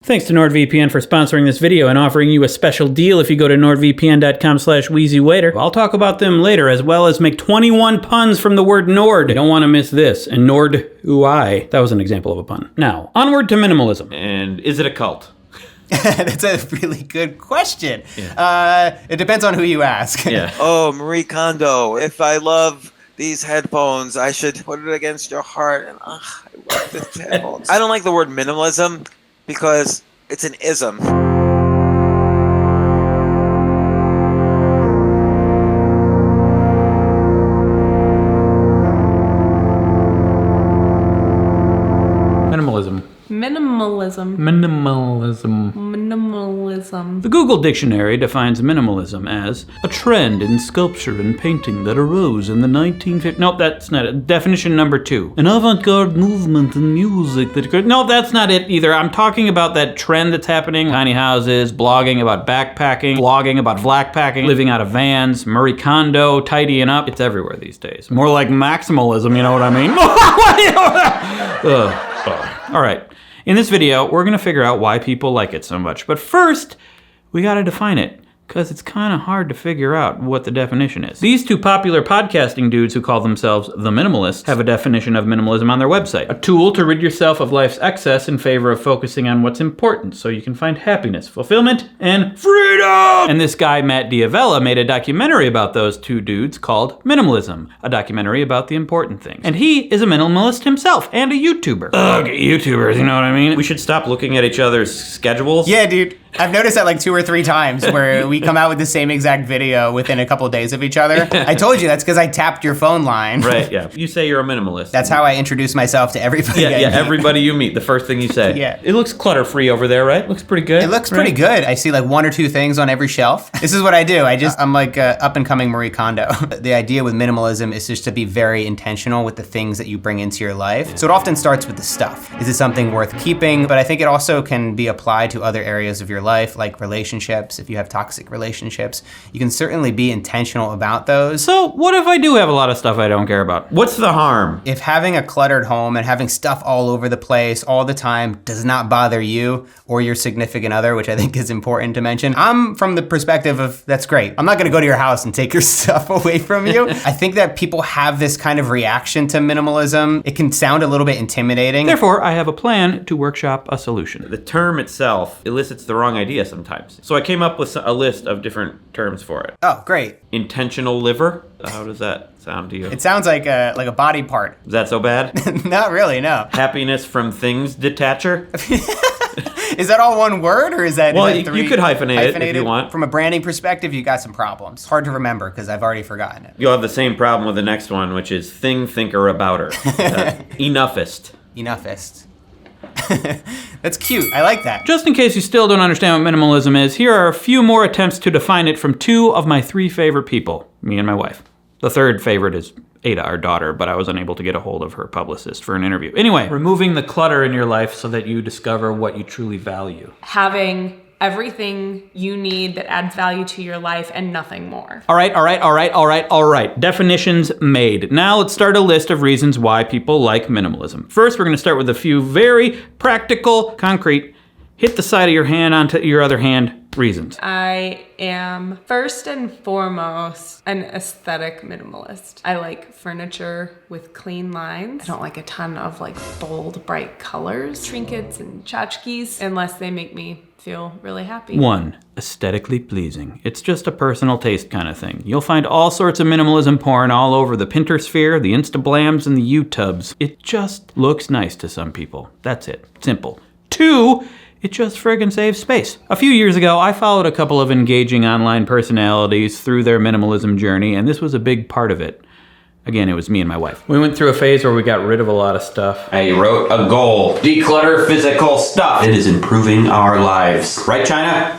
Thanks to NordVPN for sponsoring this video and offering you a special deal if you go to nordvpn.com/WheezyWaiter. I'll talk about them later, as well as make 21 puns from the word Nord. You don't want to miss this. And Nord UI. That was an example of a pun. Now, onward to minimalism. And is it a cult? That's a really good question. Yeah. It depends on who you ask. Yeah. Oh, Marie Kondo, if I love these headphones, I should put it against your heart. And I love these headphones. I don't like the word minimalism because it's an ism. Minimalism. Minimalism. Minimalism. Minimalism. The Google Dictionary defines minimalism as a trend in sculpture and painting that arose in the 1950s. Nope, that's not it. Definition number 2. An avant-garde movement in music that... No, that's not it either. I'm talking about that trend that's happening. Tiny houses, blogging about backpacking, blogging about blackpacking, living out of vans, Marie Kondo, tidying up. It's everywhere these days. More like maximalism, you know what I mean? All right. In this video, we're gonna figure out why people like it so much. But first, we gotta define it, because it's kind of hard to figure out what the definition is. These two popular podcasting dudes who call themselves the Minimalists have a definition of minimalism on their website. A tool to rid yourself of life's excess in favor of focusing on what's important so you can find happiness, fulfillment, and freedom! And this guy, Matt D'Avella, made a documentary about those two dudes called Minimalism, a documentary about the important things. And he is a minimalist himself and a YouTuber. Ugh, YouTubers, you know what I mean? We should stop looking at each other's schedules. Yeah, dude. I've noticed that like 2 or 3 times where we come out with the same exact video within a couple of days of each other. I told you that's because I tapped your phone line. Right, yeah. You say you're a minimalist. That's how I introduce myself to everybody. Yeah, everybody you meet, the first thing you say. Yeah. It looks clutter-free over there, right? Looks pretty good. It looks pretty good. I see like 1 or 2 things on every shelf. This is what I do. I'm like up-and-coming Marie Kondo. The idea with minimalism is just to be very intentional with the things that you bring into your life. So it often starts with the stuff. Is it something worth keeping? But I think it also can be applied to other areas of your life, like relationships. If you have toxic relationships, you can certainly be intentional about those. So what if I do have a lot of stuff I don't care about? What's the harm? If having a cluttered home and having stuff all over the place all the time does not bother you or your significant other, which I think is important to mention, I'm from the perspective of that's great. I'm not gonna go to your house and take your stuff away from you. I think that people have this kind of reaction to minimalism. It can sound a little bit intimidating. Therefore, I have a plan to workshop a solution. The term itself elicits the wrong idea sometimes. So I came up with a list of different terms for it. Oh, great. Intentional liver? How does that sound to you? It sounds like a body part. Is that so bad? Not really, no. Happiness from things detacher? Is that all one word, or is that? Well, is that 3 you could hyphenate it if you want. From a branding perspective, you got some problems. Hard to remember because I've already forgotten it. You'll have the same problem with the next one, which is thing, thinker, abouter. Enoughist. Enoughist. That's cute. I like that. Just in case you still don't understand what minimalism is, here are a few more attempts to define it from 2 of my 3 favorite people, me and my wife. The third favorite is Ada, our daughter, but I was unable to get a hold of her publicist for an interview. Anyway, removing the clutter in your life so that you discover what you truly value. Having everything you need that adds value to your life and nothing more. All right. Definitions made. Now let's start a list of reasons why people like minimalism. First, we're gonna start with a few very practical, concrete, hit the side of your hand onto your other hand reasons. I am first and foremost an aesthetic minimalist. I like furniture with clean lines. I don't like a ton of like bold, bright colors, trinkets and tchotchkes, unless they make me feel really happy. 1, aesthetically pleasing. It's just a personal taste kind of thing. You'll find all sorts of minimalism porn all over the Pintersphere, the Instablams, and the YouTubes. It just looks nice to some people. That's it. Simple. 2, it just friggin' saves space. A few years ago, I followed a couple of engaging online personalities through their minimalism journey, and this was a big part of it. Again, it was me and my wife. We went through a phase where we got rid of a lot of stuff. I wrote a goal. Declutter physical stuff. It is improving our lives. Right, Chyna?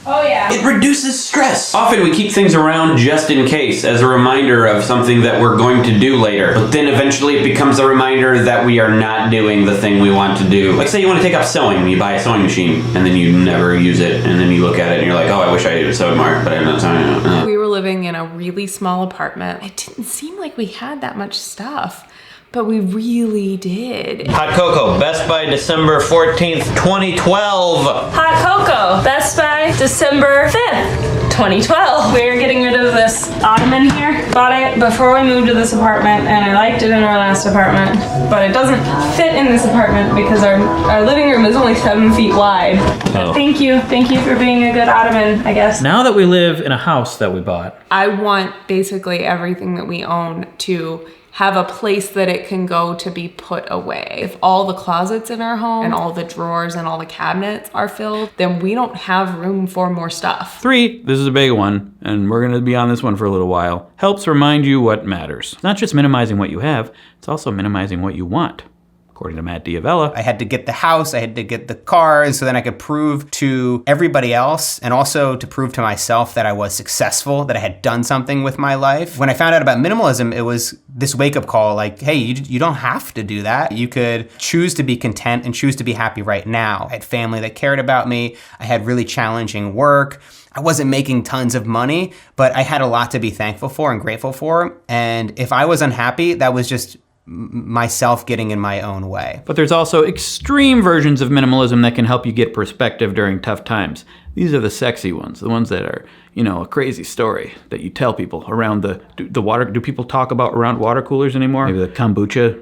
Oh yeah. It reduces stress. Often we keep things around just in case, as a reminder of something that we're going to do later. But then eventually it becomes a reminder that we are not doing the thing we want to do. Like say you want to take up sewing, and you buy a sewing machine, and then you never use it, and then you look at it and you're like, oh, I wish I sewed more, but I'm not sewing it. We were living in a really small apartment. It didn't seem like we had that much stuff. But we really did. Hot Cocoa, Best By December 14th, 2012. Hot Cocoa, Best By December 5th, 2012. We're getting rid of this ottoman here. Bought it before we moved to this apartment, and I liked it in our last apartment, but it doesn't fit in this apartment because our living room is only 7 feet wide. Oh. Thank you for being a good ottoman, I guess. Now that we live in a house that we bought, I want basically everything that we own to have a place that it can go to be put away. If all the closets in our home and all the drawers and all the cabinets are filled, then we don't have room for more stuff. 3, this is a big one, and we're gonna be on this one for a little while, helps remind you what matters. It's not just minimizing what you have, it's also minimizing what you want. According to Matt D'Avella, I had to get the house, I had to get the car, and so then I could prove to everybody else and also to prove to myself that I was successful, that I had done something with my life. When I found out about minimalism, it was this wake-up call like, hey, you don't have to do that. You could choose to be content and choose to be happy right now. I had family that cared about me. I had really challenging work. I wasn't making tons of money, but I had a lot to be thankful for and grateful for. And if I was unhappy, that was just myself getting in my own way. but there's also extreme versions of minimalism that can help you get perspective during tough times. These are the sexy ones, the ones that are, a crazy story that you tell people around the water. Do people talk about around water coolers anymore? Maybe the kombucha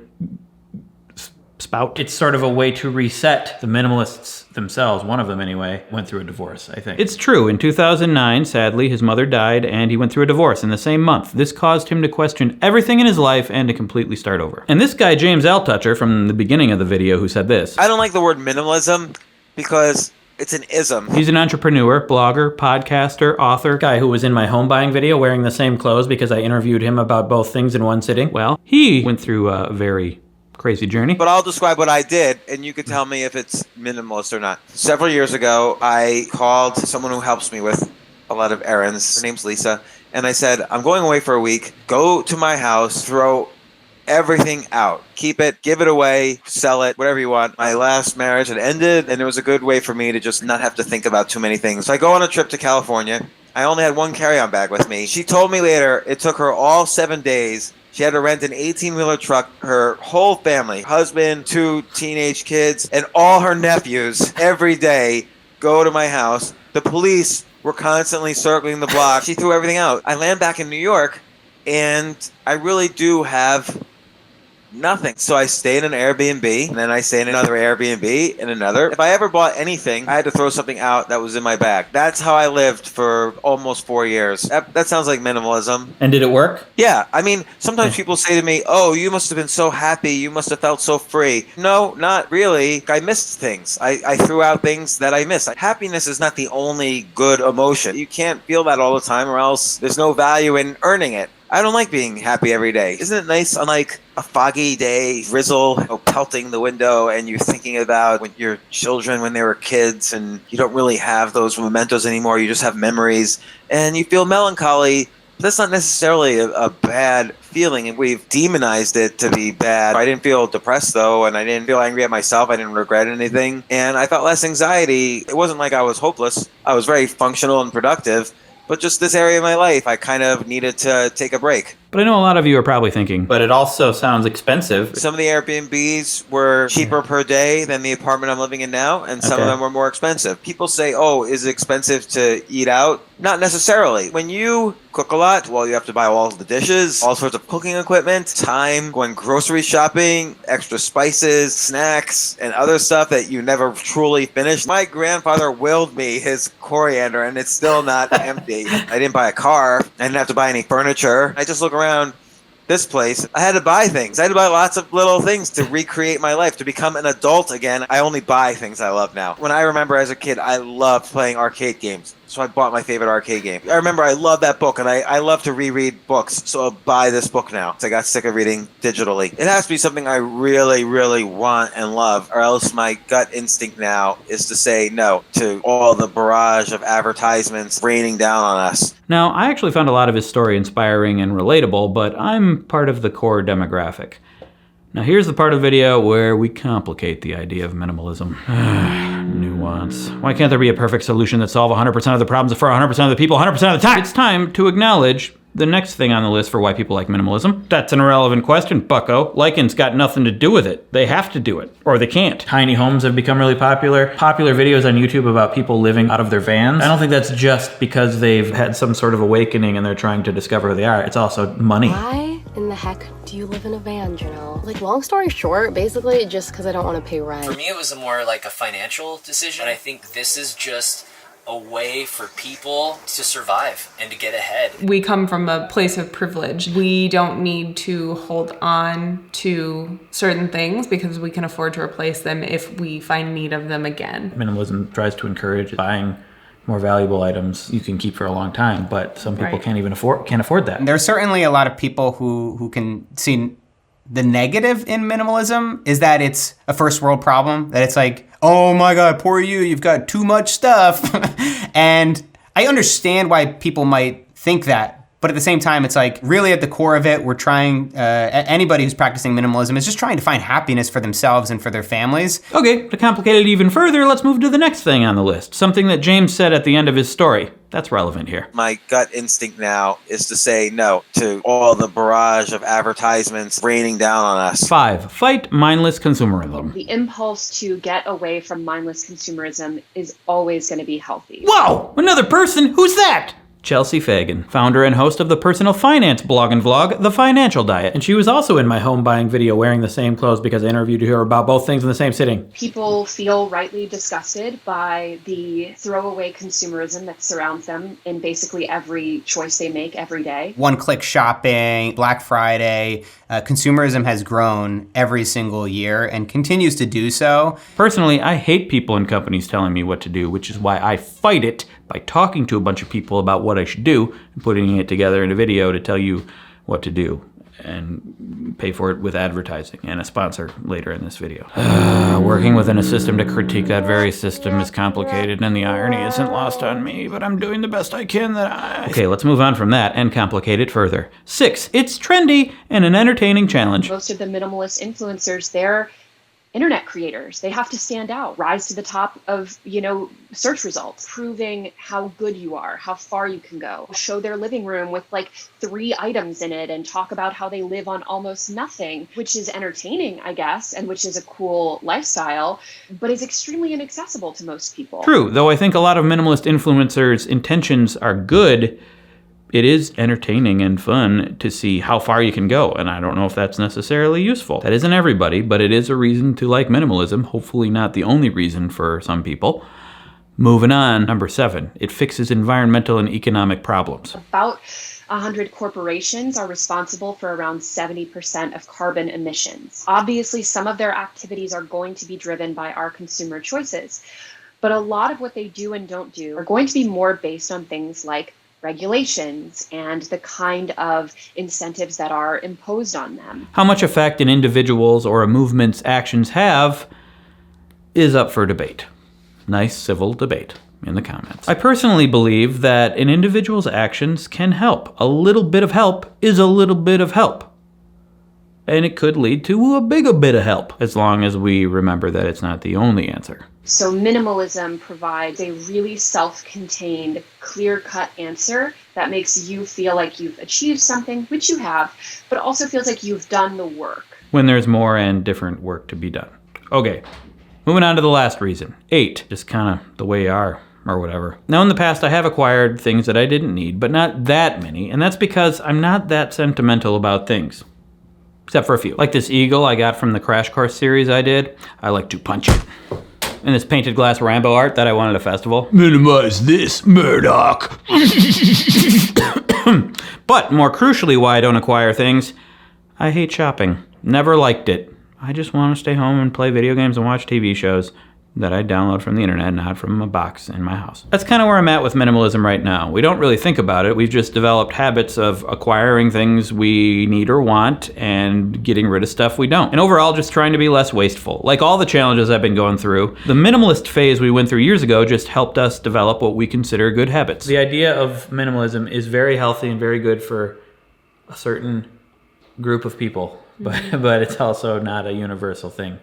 spout. It's sort of a way to reset. The minimalists themselves, one of them anyway, went through a divorce, I think. It's true. In 2009, sadly, his mother died and he went through a divorce in the same month. This caused him to question everything in his life and to completely start over. And this guy, James Altucher, from the beginning of the video, who said this. I don't like the word minimalism because it's an ism. He's an entrepreneur, blogger, podcaster, author, guy who was in my home buying video wearing the same clothes because I interviewed him about both things in one sitting. Well, he went through a very crazy journey. But I'll describe what I did, and you can tell me if it's minimalist or not. Several years ago, I called someone who helps me with a lot of errands. Her name's Lisa. And I said, I'm going away for a week. Go to my house, throw everything out. Keep it, give it away, sell it, whatever you want. My last marriage had ended, and it was a good way for me to just not have to think about too many things. So I go on a trip to California. I only had one carry-on bag with me. She told me later it took her all 7 days. She had to rent an 18-wheeler truck. Her whole family, husband, 2 teenage kids, and all her nephews every day go to my house. The police were constantly circling the block. She threw everything out. I land back in New York, and I really do have nothing. So I stay in an Airbnb, and then I stay in another Airbnb, and another. If I ever bought anything, I had to throw something out that was in my bag. That's how I lived for almost 4 years. That sounds like minimalism. And did it work? Yeah. I mean, sometimes people say to me, oh, you must have been so happy. You must have felt so free. No, not really. I missed things. I threw out things that I missed. Happiness is not the only good emotion. You can't feel that all the time or else there's no value in earning it. I don't like being happy every day. Isn't it nice on like a foggy day, drizzle, pelting the window, and you're thinking about when your children when they were kids and you don't really have those mementos anymore. You just have memories and you feel melancholy. But that's not necessarily a bad feeling, and we've demonized it to be bad. I didn't feel depressed though, and I didn't feel angry at myself. I didn't regret anything, and I felt less anxiety. It wasn't like I was hopeless. I was very functional and productive. But just this area of my life, I kind of needed to take a break. But I know a lot of you are probably thinking, but it also sounds expensive. Some of the Airbnbs were cheaper per day than the apartment I'm living in now, and some of them were more expensive. People say, oh, is it expensive to eat out? Not necessarily. When you cook a lot, well, you have to buy all the dishes, all sorts of cooking equipment, time, going grocery shopping, extra spices, snacks, and other stuff that you never truly finish. My grandfather willed me his coriander, and it's still not empty. I didn't buy a car. I didn't have to buy any furniture. I just look around this place. I had to buy things. I had to buy lots of little things to recreate my life, to become an adult again. I only buy things I love now. When I remember as a kid, I loved playing arcade games. So I bought my favorite arcade game. I remember I loved that book, and I love to reread books. So I'll buy this book now. So I got sick of reading digitally. It has to be something I really, really want and love, or else my gut instinct now is to say no to all the barrage of advertisements raining down on us. Now, I actually found a lot of his story inspiring and relatable, but I'm part of the core demographic. Now here's the part of the video where we complicate the idea of minimalism. Nuance. Why can't there be a perfect solution that solves 100% of the problems for 100% of the people 100% of the time? It's time to acknowledge The next thing on the list for why people like minimalism, that's an irrelevant question, bucko. Liking's got nothing to do with it. They have to do it, or they can't. Tiny homes have become really popular. Popular videos on YouTube about people living out of their vans. I don't think that's just because they've had some sort of awakening and they're trying to discover who they are. It's also money. Why in the heck do you live in a van, Jenelle? Like, long story short, basically just because I don't want to pay rent. For me, it was more like a financial decision. I think this is just a way for people to survive and to get ahead. We come from a place of privilege. We don't need to hold on to certain things because we can afford to replace them if we find need of them again. Minimalism tries to encourage buying more valuable items you can keep for a long time, but some people can't afford that. There's certainly a lot of people who can see the negative in minimalism is that it's a first world problem, that it's like, oh my God, poor you, you've got too much stuff. And I understand why people might think that. But at the same time, it's like really at the core of it, we're trying, anybody who's practicing minimalism is just trying to find happiness for themselves and for their families. Okay, to complicate it even further, let's move to the next thing on the list. Something that James said at the end of his story. That's relevant here. My gut instinct now is to say no to all the barrage of advertisements raining down on us. 5, fight mindless consumerism. The impulse to get away from mindless consumerism is always going to be healthy. Whoa, another person? Who's that? Chelsea Fagan, founder and host of the personal finance blog and vlog, The Financial Diet. And she was also in my home buying video wearing the same clothes because I interviewed her about both things in the same sitting. People feel rightly disgusted by the throwaway consumerism that surrounds them in basically every choice they make every day. One-click shopping, Black Friday, consumerism has grown every single year and continues to do so. Personally, I hate people and companies telling me what to do, which is why I fight it by talking to a bunch of people about what I should do and putting it together in a video to tell you what to do and pay for it with advertising and a sponsor later in this video. Working within a system to critique that very system is complicated and the irony isn't lost on me, but I'm doing the best I can Okay, let's move on from that and complicate it further. 6, it's trendy and an entertaining challenge. Most of the minimalist influencers, they're internet creators. They have to stand out, rise to the top of, search results, proving how good you are, how far you can go, show their living room with like 3 items in it and talk about how they live on almost nothing, which is entertaining, I guess, and which is a cool lifestyle, but is extremely inaccessible to most people. True, though I think a lot of minimalist influencers' intentions are good. It is entertaining and fun to see how far you can go, and I don't know if that's necessarily useful. That isn't everybody, but it is a reason to like minimalism, hopefully not the only reason for some people. Moving on, number 7, it fixes environmental and economic problems. About 100 corporations are responsible for around 70% of carbon emissions. Obviously, some of their activities are going to be driven by our consumer choices, but a lot of what they do and don't do are going to be more based on things like regulations and the kind of incentives that are imposed on them. How much effect an individual's or a movement's actions have is up for debate. Nice civil debate in the comments. I personally believe that an individual's actions can help. A little bit of help is a little bit of help. And it could lead to a bigger bit of help, as long as we remember that it's not the only answer. So minimalism provides a really self-contained, clear-cut answer that makes you feel like you've achieved something, which you have, but also feels like you've done the work. When there's more and different work to be done. Okay, moving on to the last reason. 8, just kind of the way you are, or whatever. Now in the past I have acquired things that I didn't need, but not that many, and that's because I'm not that sentimental about things. Except for a few. Like this eagle I got from the Crash Course series I did. I like to punch it. And this painted glass Rambo art that I won at a festival. Minimize this, Murdoch. But more crucially why I don't acquire things, I hate shopping. Never liked it. I just want to stay home and play video games and watch TV shows that I download from the internet, not from a box in my house. That's kind of where I'm at with minimalism right now. We don't really think about it. We've just developed habits of acquiring things we need or want and getting rid of stuff we don't. And overall, just trying to be less wasteful. Like all the challenges I've been going through, the minimalist phase we went through years ago just helped us develop what we consider good habits. The idea of minimalism is very healthy and very good for a certain group of people, but it's also not a universal thing.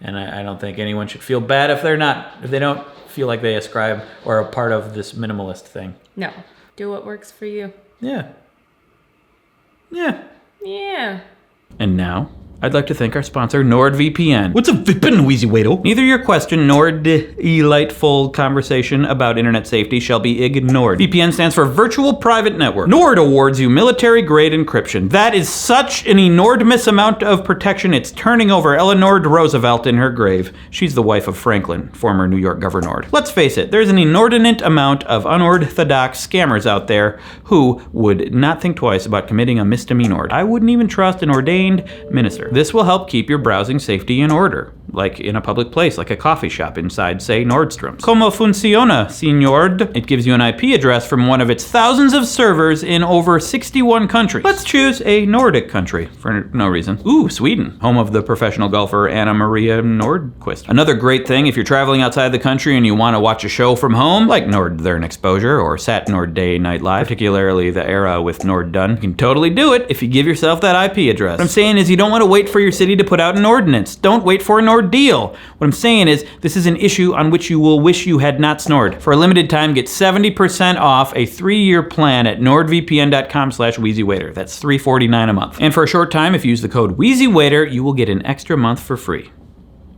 And I don't think anyone should feel bad if they don't feel like they ascribe or are a part of this minimalist thing. No, do what works for you. Yeah. Yeah. And now, I'd like to thank our sponsor, NordVPN. What's a VPN, WheezyWaiter? Neither your question nor delightful conversation about internet safety shall be ignored. VPN stands for Virtual Private Network. Nord awards you military-grade encryption. That is such an enormous amount of protection, it's turning over Eleanor Roosevelt in her grave. She's the wife of Franklin, former New York governor. Let's face it, there's an inordinate amount of unorthodox scammers out there who would not think twice about committing a misdemeanor. I wouldn't even trust an ordained minister. This will help keep your browsing safety in order, like in a public place, like a coffee shop inside, say, Nordstrom's. Como funciona, señor? It gives you an IP address from one of its thousands of servers in over 61 countries. Let's choose a Nordic country for no reason. Ooh, Sweden, home of the professional golfer Anna Maria Nordqvist. Another great thing if you're traveling outside the country and you want to watch a show from home, like Northern Exposure or Sat Nord Day Night Live, particularly the era with Nord Done, you can totally do it if you give yourself that IP address. What I'm saying is you don't want to wait for your city to put out an ordinance. Don't wait for an ordeal. What I'm saying is this is an issue on which you will wish you had not snored. For a limited time, get 70% off a 3-year plan at nordvpn.com/WheezyWaiter. That's $349 a month. And for a short time, if you use the code WheezyWaiter, you will get an extra month for free.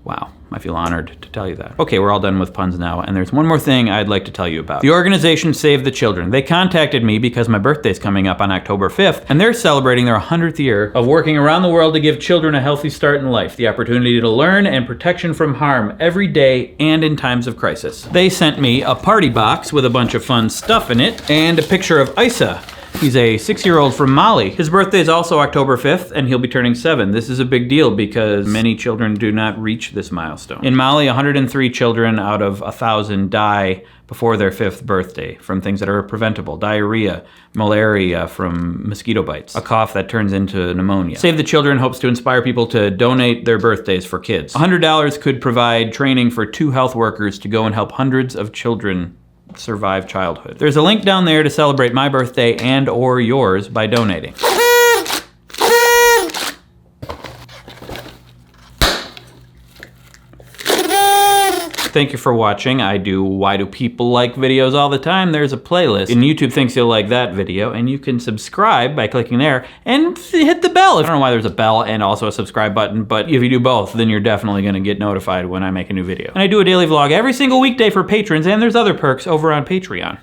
Wow, I feel honored to tell you that. Okay, we're all done with puns now, and there's one more thing I'd like to tell you about. The organization Save the Children. They contacted me because my birthday's coming up on October 5th, and they're celebrating their 100th year of working around the world to give children a healthy start in life, the opportunity to learn and protection from harm every day and in times of crisis. They sent me a party box with a bunch of fun stuff in it, and a picture of Isa. He's a 6-year-old from Mali. His birthday is also October 5th, and he'll be turning 7. This is a big deal because many children do not reach this milestone. In Mali, 103 children out of 1,000 die before their 5th birthday from things that are preventable. Diarrhea, malaria from mosquito bites, a cough that turns into pneumonia. Save the Children hopes to inspire people to donate their birthdays for kids. $100 could provide training for 2 health workers to go and help hundreds of children survive childhood. There's a link down there to celebrate my birthday and or yours by donating. Thank you for watching. I do Why Do People Like videos all the time. There's a playlist, and YouTube thinks you'll like that video, and you can subscribe by clicking there and hit the bell. I don't know why there's a bell and also a subscribe button, but if you do both, then you're definitely gonna get notified when I make a new video. And I do a daily vlog every single weekday for patrons, and there's other perks over on Patreon.